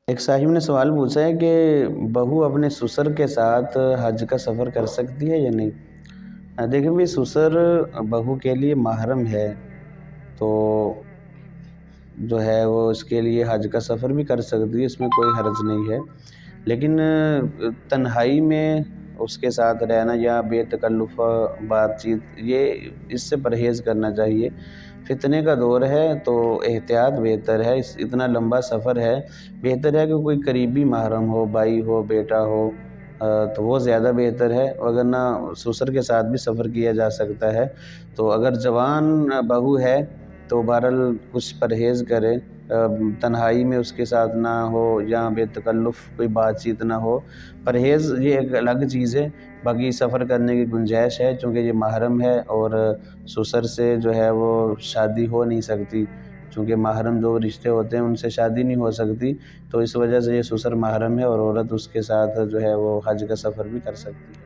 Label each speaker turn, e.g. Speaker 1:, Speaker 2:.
Speaker 1: ایک صاحب نے سوال پوچھا ہے کہ بہو اپنے سسر کے ساتھ حج کا سفر کر سکتی ہے یا نہیں؟ دیکھیں بھائی، سسر بہو کے لیے محرم ہے، تو جو ہے وہ اس کے لیے حج کا سفر بھی کر سکتی ہے، اس میں کوئی حرج نہیں ہے۔ لیکن تنہائی میں اس کے ساتھ رہنا یا بے تکلف بات چیت، یہ اس سے پرہیز کرنا چاہیے۔ فتنے کا دور ہے تو احتیاط بہتر ہے، اتنا لمبا سفر ہے، بہتر ہے کہ کوئی قریبی محرم ہو، بھائی ہو، بیٹا ہو، تو وہ زیادہ بہتر ہے، وگرنہ سسر کے ساتھ بھی سفر کیا جا سکتا ہے۔ تو اگر جوان بہو ہے تو بہرحال کچھ پرہیز کرے، تنہائی میں اس کے ساتھ نہ ہو یا بے تکلف کوئی بات چیت نہ ہو۔ پرہیز یہ ایک الگ چیز ہے، باقی سفر کرنے کی گنجائش ہے، چونکہ یہ محرم ہے اور سسر سے جو ہے وہ شادی ہو نہیں سکتی، چونکہ محرم جو رشتے ہوتے ہیں ان سے شادی نہیں ہو سکتی، تو اس وجہ سے یہ سسر محرم ہے اور عورت اس کے ساتھ جو ہے وہ حج کا سفر بھی کر سکتی ہے۔